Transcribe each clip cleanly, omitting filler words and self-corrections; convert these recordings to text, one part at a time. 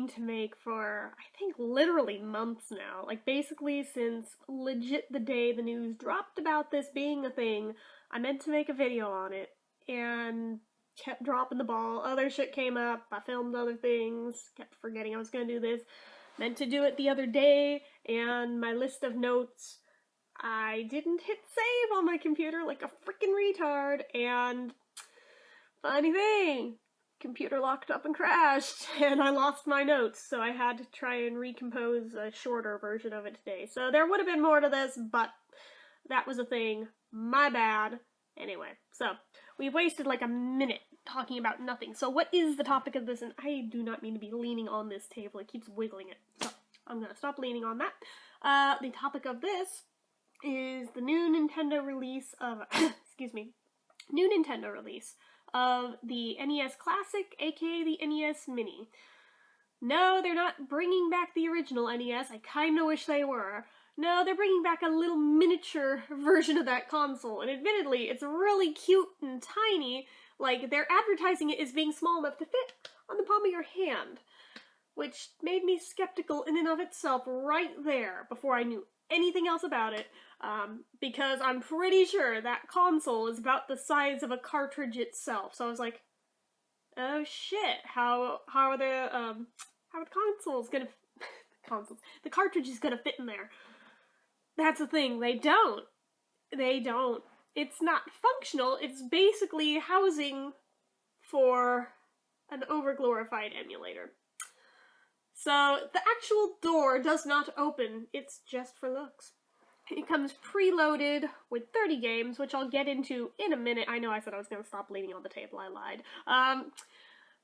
meaning to make for, I think, literally months now. Like, basically since legit the day the news dropped about this being a thing, I meant to make a video on it, and kept dropping the ball. Other shit came up, I filmed other things, kept forgetting I was gonna do this. Meant to do it the other day, and my list of notes, I didn't hit save on my computer like a freaking retard, and funny thing, computer locked up and crashed, and I lost my notes, so I had to try and recompose a shorter version of it today. So there would have been more to this, but that was a thing. My bad. Anyway, so we've wasted like a minute talking about nothing. So what is the topic of this? And I do not mean to be leaning on this table. It keeps wiggling it. So I'm going to stop leaning on that. The topic of this is the new Nintendo release of, excuse me, new Nintendo release of the NES Classic, aka the NES Mini. No, they're not bringing back the original NES. I kinda wish they were. No, they're bringing back a little miniature version of that console, and admittedly, it's really cute and tiny. Like, they're advertising it as being small enough to fit on the palm of your hand, which made me skeptical in and of itself right there before I knew anything else about it, because I'm pretty sure that console is about the size of a cartridge itself. So I was like, oh shit, how are the consoles gonna the cartridge is gonna fit in there? That's the thing, they don't. It's not functional, it's basically housing for an overglorified emulator. So the actual door does not open, it's just for looks. It comes preloaded with 30 games, which I'll get into in a minute. I know I said I was going to stop leaning on the table, I lied.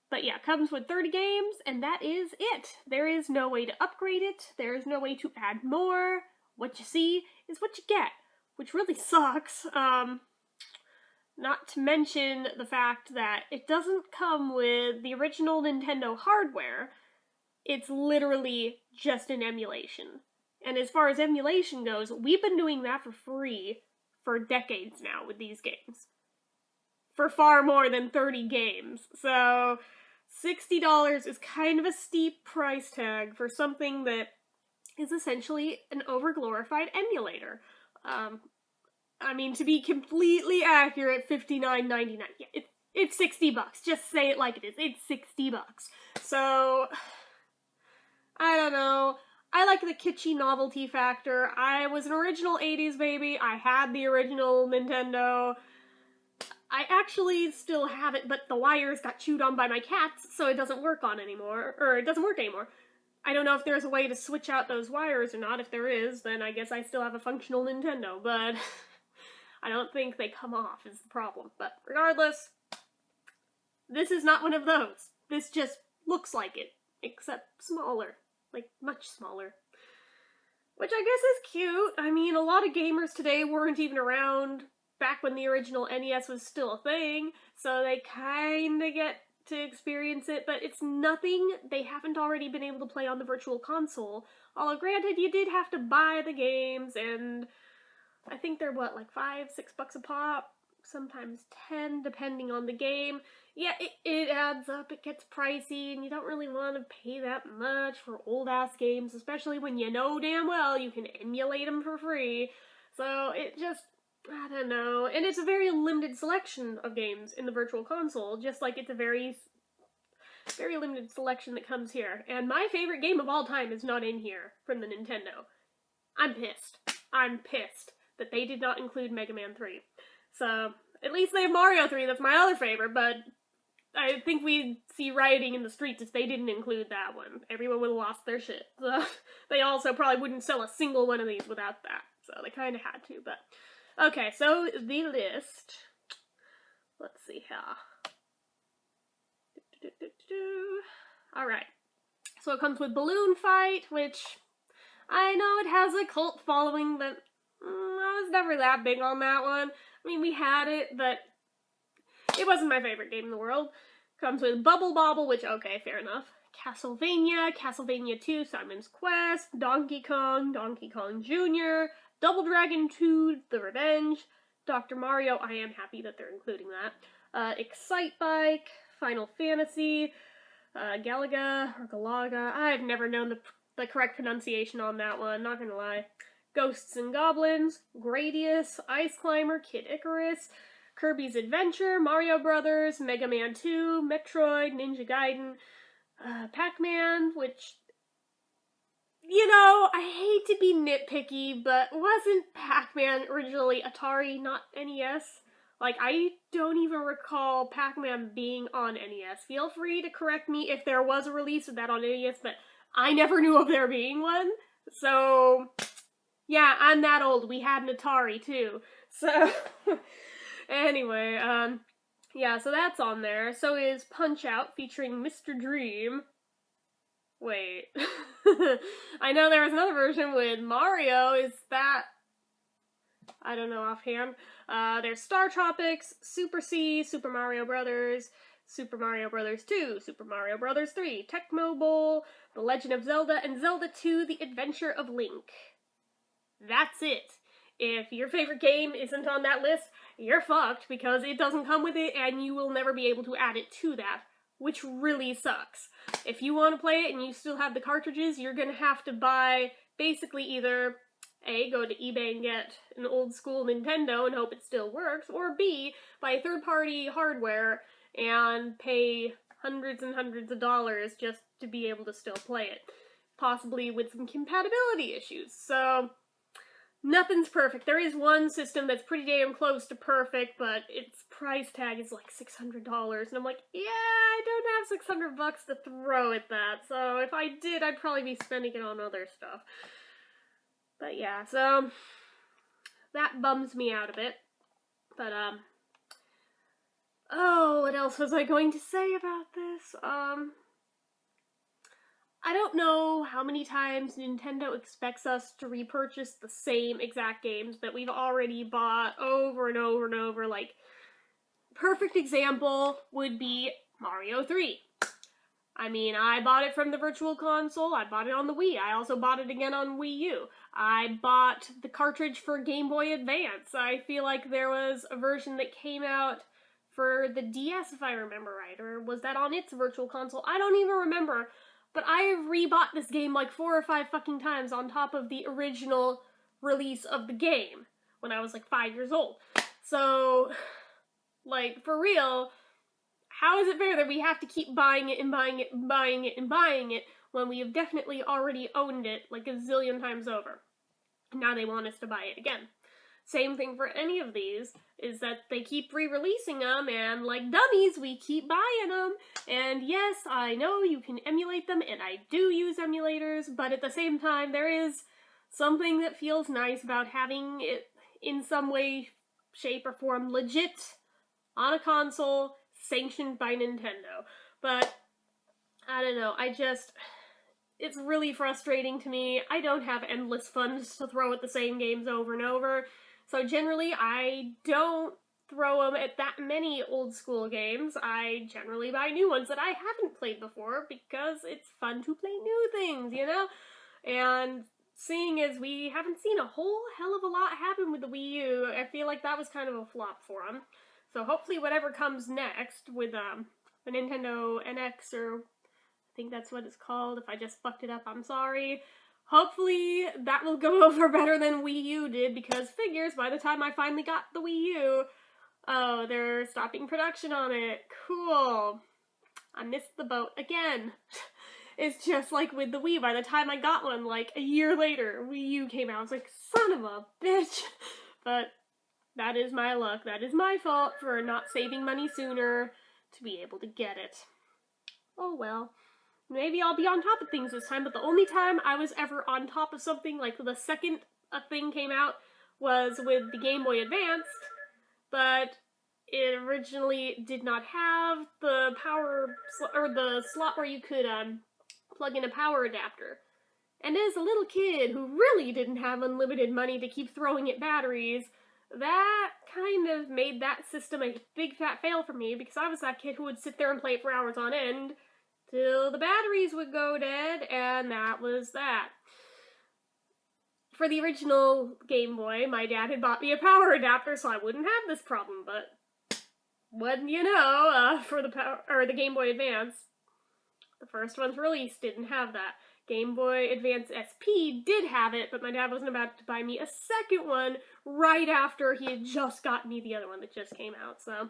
But yeah, comes with 30 games, and that is it. There is no way to upgrade it, there is no way to add more. What you see is what you get, which really sucks. Not to mention the fact that it doesn't come with the original Nintendo hardware. It's literally just an emulation. And as far as emulation goes, we've been doing that for free for decades now with these games. For far more than 30 games. So $60 is kind of a steep price tag for something that is essentially an overglorified emulator. I mean, to be completely accurate, $59.99. Yeah, it's $60. Just say it like it is. It's $60. So I don't know. I like the kitschy novelty factor. I was an original 80s baby. I had the original Nintendo. I actually still have it, but the wires got chewed on by my cats, so it doesn't work anymore. I don't know if there's a way to switch out those wires or not. If there is, then I guess I still have a functional Nintendo, but I don't think they come off is the problem. But regardless, this is not one of those. This just looks like it, except smaller. Like, much smaller. Which I guess is cute. I mean, a lot of gamers today weren't even around back when the original NES was still a thing, so they kinda get to experience it, but it's nothing they haven't already been able to play on the Virtual Console. Although, granted, you did have to buy the games, and I think they're, what, like $5, $6 a pop? Sometimes 10, depending on the game. Yeah, it adds up, it gets pricey, and you don't really want to pay that much for old-ass games, especially when you know damn well you can emulate them for free. So it just, I don't know. And it's a very limited selection of games in the Virtual Console, just like it's a very limited selection that comes here. And my favorite game of all time is not in here from the Nintendo. I'm pissed. I'm pissed that they did not include Mega Man 3. So, at least they have Mario 3, that's my other favorite, but I think we'd see rioting in the streets if they didn't include that one. Everyone would have lost their shit. So, they also probably wouldn't sell a single one of these without that. So, they kind of had to, but... Okay, so the list... Let's see here. Alright. So it comes with Balloon Fight, which... I know it has a cult following, but... I was never that big on that one. I mean, we had it, but it wasn't my favorite game in the world. Comes with Bubble Bobble, which, okay, fair enough. Castlevania, Castlevania 2, Simon's Quest, Donkey Kong Jr., Double Dragon 2, The Revenge, Dr. Mario, I am happy that they're including that. Excite Bike, Final Fantasy, Galaga or Galaga. I've never known the correct pronunciation on that one, not gonna lie. Ghosts and Goblins, Gradius, Ice Climber, Kid Icarus, Kirby's Adventure, Mario Brothers, Mega Man 2, Metroid, Ninja Gaiden, Pac-Man, which, you know, I hate to be nitpicky, but wasn't Pac-Man originally Atari, not NES? Like, I don't even recall Pac-Man being on NES. Feel free to correct me if there was a release of that on NES, but I never knew of there being one. So, yeah, I'm that old. We had an Atari, too. So, anyway, yeah, so that's on there. So is Punch-Out featuring Mr. Dream. Wait. I know there was another version with Mario. Is that... I don't know offhand. There's Star Tropics, Super C, Super Mario Brothers, Super Mario Brothers 2, Super Mario Brothers 3, Tecmo Bowl, The Legend of Zelda, and Zelda 2, The Adventure of Link. That's it. If your favorite game isn't on that list, you're fucked, because it doesn't come with it, and you will never be able to add it to that, which really sucks. If you want to play it and you still have the cartridges, you're gonna have to buy basically either A, go to eBay and get an old school Nintendo and hope it still works, or B, buy third-party hardware and pay hundreds and hundreds of dollars just to be able to still play it. Possibly with some compatibility issues. So, nothing's perfect. There is one system that's pretty damn close to perfect, but its price tag is like $600, and I'm like, yeah, I don't have $600 to throw at that, so if I did, I'd probably be spending it on other stuff. But yeah, so that bums me out a bit. But, oh, what else was I going to say about this? I don't know how many times Nintendo expects us to repurchase the same exact games that we've already bought over and over and over. Like, perfect example would be Mario 3. I mean, I bought it from the Virtual Console, I bought it on the Wii, I also bought it again on Wii U. I bought the cartridge for Game Boy Advance. I feel like there was a version that came out for the DS, if I remember right, or was that on its Virtual Console? I don't even remember, but I have rebought this game like 4 or 5 fucking times on top of the original release of the game when I was like 5 years old. So, like, for real, how is it fair that we have to keep buying it and buying it and buying it and buying it when we have definitely already owned it like a zillion times over? Now they want us to buy it again. Same thing for any of these, is that they keep re-releasing them, and like dummies, we keep buying them. And yes, I know you can emulate them, and I do use emulators, but at the same time, there is something that feels nice about having it in some way, shape, or form legit on a console sanctioned by Nintendo. But, I don't know, it's really frustrating to me. I don't have endless funds to throw at the same games over and over, so generally I don't throw them at that many old school games. I generally buy new ones that I haven't played before because it's fun to play new things, you know? And seeing as we haven't seen a whole hell of a lot happen with the Wii U, I feel like that was kind of a flop for them. So hopefully whatever comes next with the Nintendo NX, or I think that's what it's called. If I just fucked it up, I'm sorry. Hopefully that will go over better than Wii U did, because figures, by the time I finally got the Wii U, oh, they're stopping production on it. Cool. I missed the boat again. It's just like with the Wii. By the time I got one, like a year later, Wii U came out. I was like, son of a bitch. But that is my luck. That is my fault for not saving money sooner to be able to get it. Oh well. Maybe I'll be on top of things this time, but the only time I was ever on top of something, like the second a thing came out, was with the Game Boy Advance, but it originally did not have the power, or the slot where you could plug in a power adapter. And as a little kid who really didn't have unlimited money to keep throwing at batteries, that kind of made that system a big fat fail for me, because I was that kid who would sit there and play it for hours on end till the batteries would go dead, and that was that. For the original Game Boy, my dad had bought me a power adapter so I wouldn't have this problem, but when you know, for the Game Boy Advance, The first one's released didn't have that. Game Boy Advance SP did have it, but my dad wasn't about to buy me a second one right after he had just gotten me the other one that just came out, so...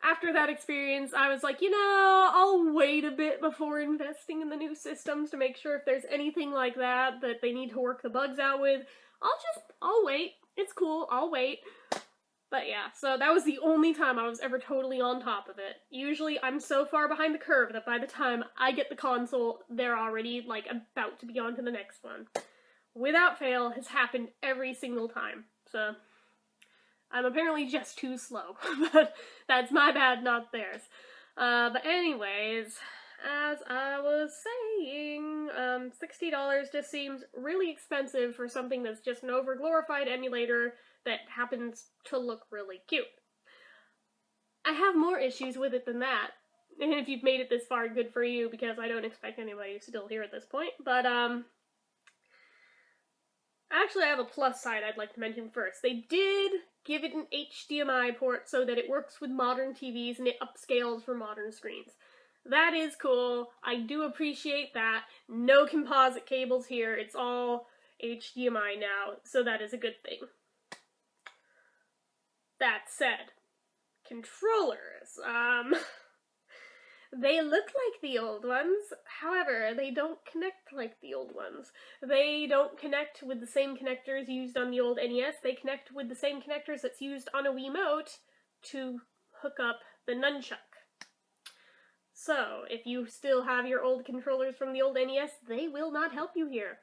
After that experience, I was like, you know, I'll wait a bit before investing in the new systems to make sure if there's anything like that that they need to work the bugs out with. I'll wait. It's cool, I'll wait. But yeah, so that was the only time I was ever totally on top of it. Usually I'm so far behind the curve that by the time I get the console, they're already, like, about to be on to the next one. Without fail, has happened every single time, so... I'm apparently just too slow, but that's my bad, not theirs. But anyways, as I was saying, $60 just seems really expensive for something that's just an over-glorified emulator that happens to look really cute. I have more issues with it than that, and if you've made it this far, good for you, because I don't expect anybody to still here at this point, but, actually, I have a plus side I'd like to mention first. They did give it an HDMI port so that it works with modern TVs and it upscales for modern screens. That is cool. I do appreciate that. No composite cables here. It's all HDMI now, so that is a good thing. That said, controllers, they look like the old ones, however, they don't connect like the old ones. They don't connect with the same connectors used on the old NES, they connect with the same connectors that's used on a Wiimote to hook up the nunchuck. So, if you still have your old controllers from the old NES, they will not help you here.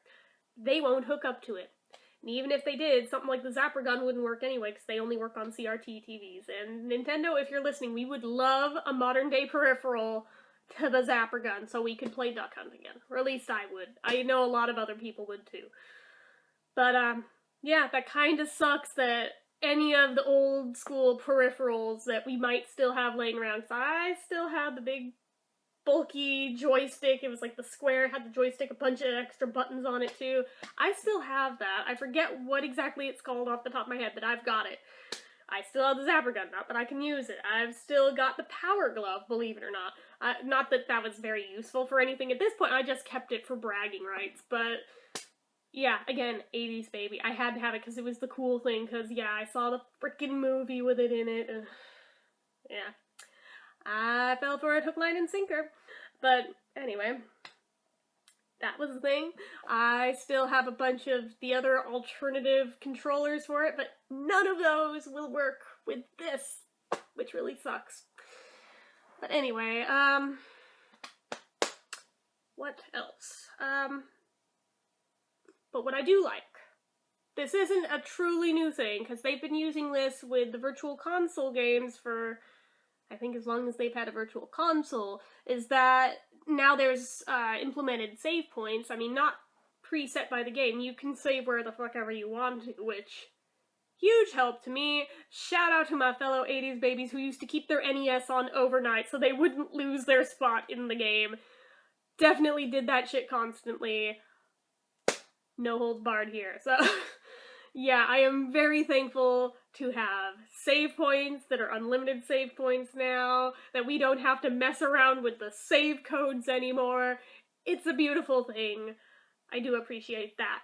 They won't hook up to it. And even if they did, something like the Zapper gun wouldn't work anyway, because they only work on CRT TVs. And Nintendo, if you're listening, we would love a modern-day peripheral to the Zapper gun, so we could play Duck Hunt again. Or at least I would. I know a lot of other people would, too. But, yeah, that kind of sucks that any of the old-school peripherals that we might still have laying around, because I still have the big bulky joystick. It was like the square, had the joystick, a bunch of extra buttons on it too. I still have that. I forget what exactly it's called off the top of my head, but I've got it. I still have the Zapper gun, not that I can use it. I've still got the Power Glove, believe it or not. Not that that was very useful for anything at this point, I just kept it for bragging rights, but yeah, again, 80s baby. I had to have it because it was the cool thing, because yeah, I saw the freaking movie with it in it, and yeah. I fell for it hook, line, and sinker. But anyway, that was the thing. I still have a bunch of the other alternative controllers for it, but none of those will work with this, which really sucks. But anyway, what else? But what I do like, this isn't a truly new thing, because they've been using this with the Virtual Console games for, I think, as long as they've had a Virtual Console, is that now there's implemented save points. I mean, not preset by the game. You can save where the fuck ever you want to, which, huge help to me. Shout out to my fellow 80s babies who used to keep their NES on overnight so they wouldn't lose their spot in the game. Definitely did that shit constantly. No holds barred here, so... Yeah, I am very thankful to have save points that are unlimited save points now, that we don't have to mess around with the save codes anymore. It's a beautiful thing. I do appreciate that.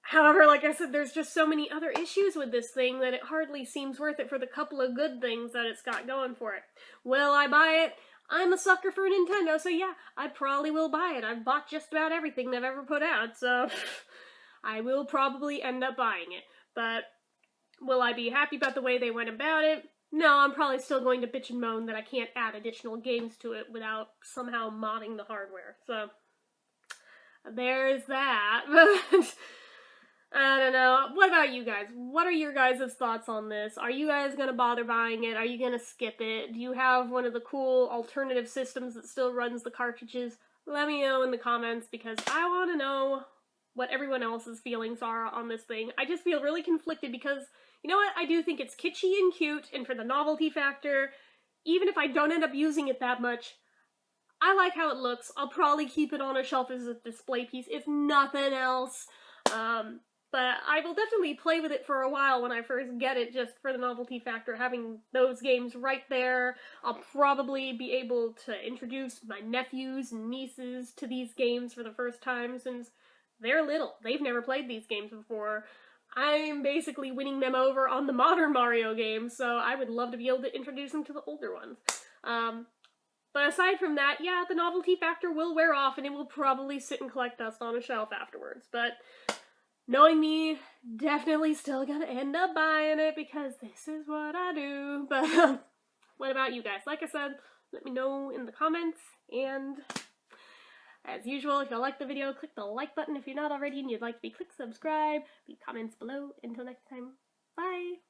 However, like I said, there's just so many other issues with this thing that it hardly seems worth it for the couple of good things that it's got going for it. Will I buy it? I'm a sucker for Nintendo, so yeah, I probably will buy it. I've bought just about everything they've ever put out, so... I will probably end up buying it, but will I be happy about the way they went about it? No, I'm probably still going to bitch and moan that I can't add additional games to it without somehow modding the hardware, so there's that. I don't know. What about you guys? What are your guys' thoughts on this? Are you guys gonna bother buying it? Are you gonna skip it? Do you have one of the cool alternative systems that still runs the cartridges? Let me know in the comments, because I want to know what everyone else's feelings are on this thing. I just feel really conflicted because, you know what, I do think it's kitschy and cute, and for the novelty factor, even if I don't end up using it that much, I like how it looks. I'll probably keep it on a shelf as a display piece, if nothing else. But I will definitely play with it for a while when I first get it, just for the novelty factor, having those games right there. I'll probably be able to introduce my nephews and nieces to these games for the first time since they're little. They've never played these games before. I'm basically winning them over on the modern Mario games, so I would love to be able to introduce them to the older ones. But aside from that, yeah, the novelty factor will wear off and it will probably sit and collect dust on a shelf afterwards. But knowing me, definitely still gonna end up buying it because this is what I do. But what about you guys? Like I said, let me know in the comments. And as usual, if you like the video, click the like button if you're not already and you'd like to be. Click subscribe. Leave comments below. Until next time, bye!